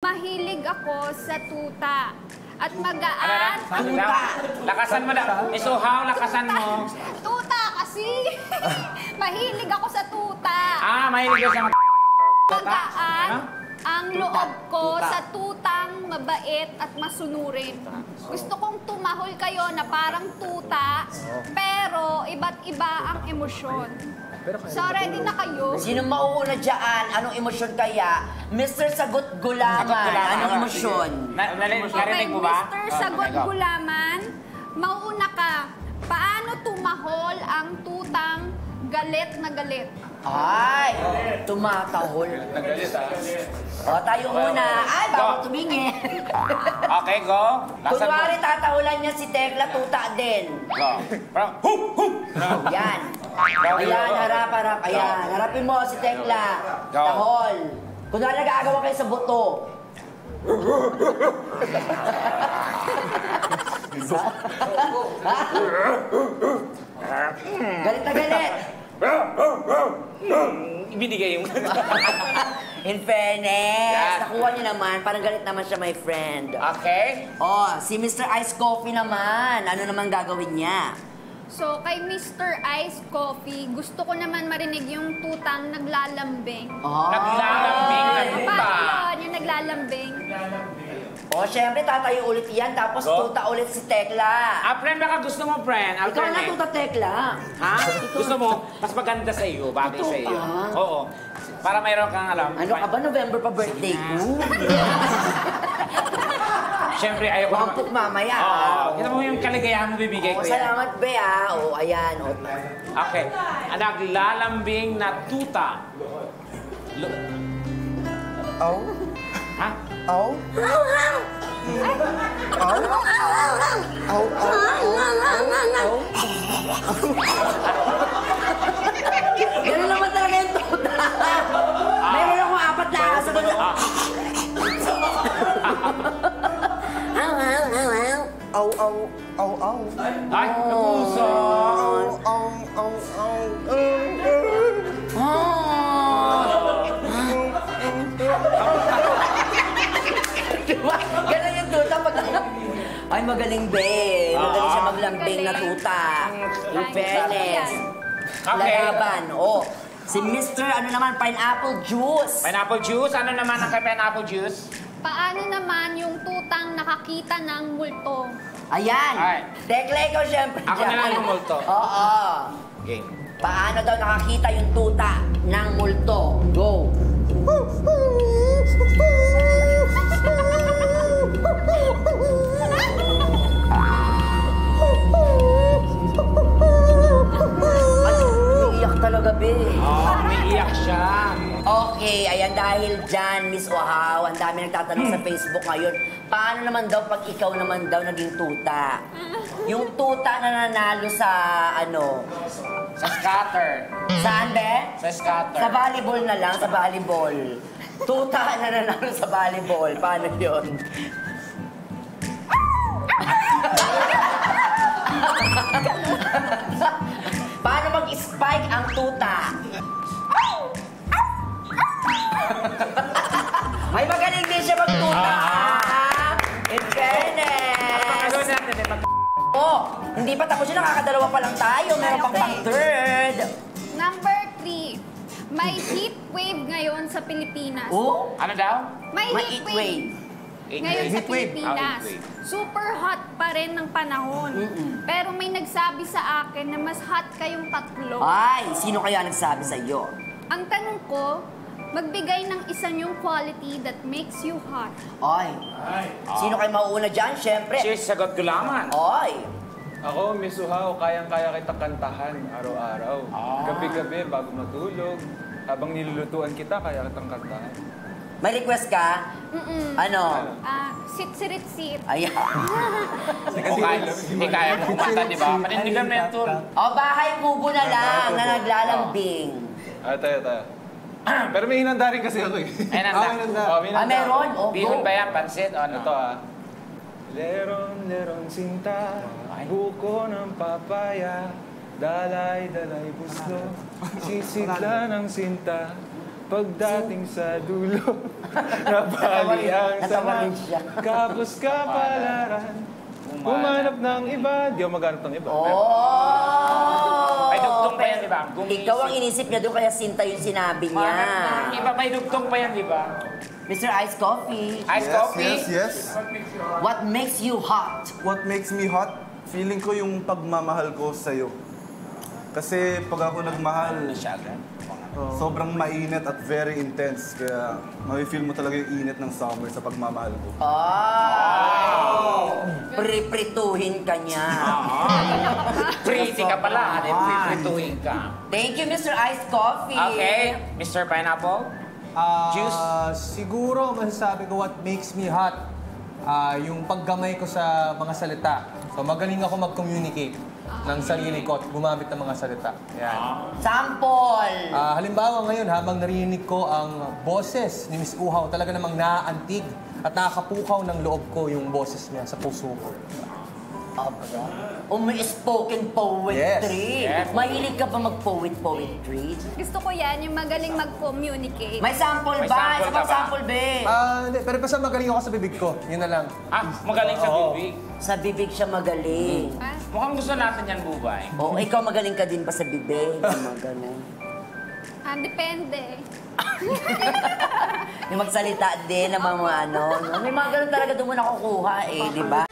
mahilig ako sa tuta. At magaan... Tuta! Lakasan mo na. Isuhaw, lakasan mo. Tuta kasi! Mahilig ako sa tuta. Mahilig ka sa Magaan ang loob ko sa tutang mabait at masunurin. Gusto kong tumahol kayo na parang tuta, pero iba't iba ang emosyon. So, ready na kayo? Sino mauuna dyan? Anong emosyon kaya? Mr. Sagot Gulaman, anong emosyon? Narinig mo ba? Mr. Sagot Gulaman, mauuna ka. Paano tumahol ang tutang galit na galit? Ay, tumatahol. Nagalit O, tayo muna. Ay, bawal tumingin. Okay, go. Kunwari, tatahulan niya si Tekla, tuta din. Go. Yan. Ayan, harap. Ayan, harapin mo si Tekla. Go. Tahol. Kunwari, nag-aagawa kayo sa buto. Galit na galit. Ibinigay yung... In fairness, Yan. nakuha niyo naman. Parang galit naman siya, my friend. Okay. Oh, si Mr. Ice Coffee naman. Ano naman gagawin niya? So, kay Mr. Ice Coffee, gusto ko naman marinig yung tutang naglalambing. Oh. Naglalambing na tuta. Paano yun, yung naglalambing? Oh, syempre, tatayo ulit yan. Tapos Go. tuta ulit si Tekla. Friend, baka gusto mo, friend. Ikaw na Alternate. tuta, Tekla. Ha? Gusto mo? Mas maganda sa iyo, bagay sa iyo. Oo. Para mayroon kang alam. Ano ka ba? November pa birthday ko. Siyempre, ayaw ko naman. Wampok mamaya. Oo. Kita mo yung kaligayahan mo bibigay ko yan. Salamat, Be, ah. Oh, ayan. Oh. Okay. Ang naglalambing na tuta. Oh? Ha? Oh? Ganun naman talaga yung tuta. Meron akong 4 na aso na doon. Ay, napuso. Diba? Ganun yung tuta pag... Ay, magaling, Be. Magaling siya maglambing na tuta. In fairness. Okay. Lalaban. Oh, si Mr. ano naman, pineapple juice. Pineapple juice? Ano naman ang kay pineapple juice? Paano naman yung tutang nakakita ng multo? Ayan. Ay. Tekla, ikaw syempre. Ako na lang yung multo. Oo. Game. Paano daw nakakita yung tuta ng multo? Go. Umiiyak talaga, Be. Umiiyak siya. Okay, ayan dahil dyan, Miss Ohaw, ang dami nagtatanong sa Facebook ngayon, paano naman daw pag ikaw naman daw naging tuta? Yung tuta na nanalo sa, ano, Sa scatter. saan, Be? Sa scatter. Sa volleyball na lang, sa volleyball. Tuta na nanalo sa volleyball. Paano yun? Paano mag-spike ang tuta? May magaling din siya magtuta. In fairness. Ano natin? Oh, hindi pa tapos yun. Nakakadalawa pa lang tayo. Meron pang third. Number 3, may heat wave ngayon sa Pilipinas. Oh? Ano daw? May heat wave. Ngayon sa Pilipinas. Heat wave. Super hot pa rin ng panahon. Pero may nagsabi sa akin na mas hot kayong tatlo. Ay, sino kaya nagsabi sa iyo? Ang tanong ko, magbigay ng isa yung quality that makes you hot. Ay. Sino kayo mauuna dyan? Siyempre. Cheers, sagot ko laman. Ay. Ako, Miss Uhaw, kayang-kaya kita kantahan araw-araw. Gabi-gabi, bago matulog. Habang nilulutuan kita, kaya kitang kantahan. May request ka? Ano? Sit-sirit-sit. Ayan. Hindi kaya mo kumanta, di ba? Panindigan mo yung tour. O, bahay kubo na lang na naglalambing. Tayo. Pero may hinanda rin kasi ako eh. Ay, nanda. Oh, may hinanda Meron? ako. O, Bihon go. ba yan? Pansit? O ano? Ito Leron sinta, buko ng papaya, dalay-dalay buslo, sisigla ng sinta, Pagdating sa dulo, nabali ang Natawa rin sama. siya. Kapos kapalaran, humanap ng iba. Di ako maghanap ng iba. Oh! May dugtong pa yan, di ba? Ikaw ang inisip niya doon, kaya Sinta yung sinabi niya. Iba, may dugtong pa yan, di ba? Mr. Ice Coffee, Ice coffee? Yes. what makes you hot? What makes me hot? Feeling ko yung pagmamahal ko sa'yo. Kasi pag ako nagmahal, sobrang mainit at very intense. Kaya mafe-feel mo talaga yung init ng summer sa pagmamahal ko. Priprituhin ka niya. Pretty ka pala, di ba? Prituhin ka. Thank you, Mr. Ice Coffee. Okay, Mr. Pineapple? Juice? Siguro masasabi ko what makes me hot, yung paggamay ko sa mga salita. So magaling ako mag-communicate ng sarili ko at gumamit ng mga salita. Yan. Sample. Halimbawa ngayon, habang narinig ko ang boses ni Miss Uhaw, talaga namang naaantig at nakakapukaw ng loob ko yung boses niya sa puso ko. May spoken poetry. Yes. Mahilig ka ba mag-poetry? Gusto ko yan, yung magaling mag-communicate. May sample May ba? sample Isa ka pang ba? sample, be. Hindi, pero basta magaling ako sa bibig ko. Yun na lang. Magaling sa bibig. Sa bibig siya magaling. Ah, Mukhang gusto natin yan, Bubay. Oo, ikaw magaling ka din ba sa bibig? Magaling. depende. Yung magsalita din ng mga ano. May mga ganun talaga doon mo nakukuha eh, di ba?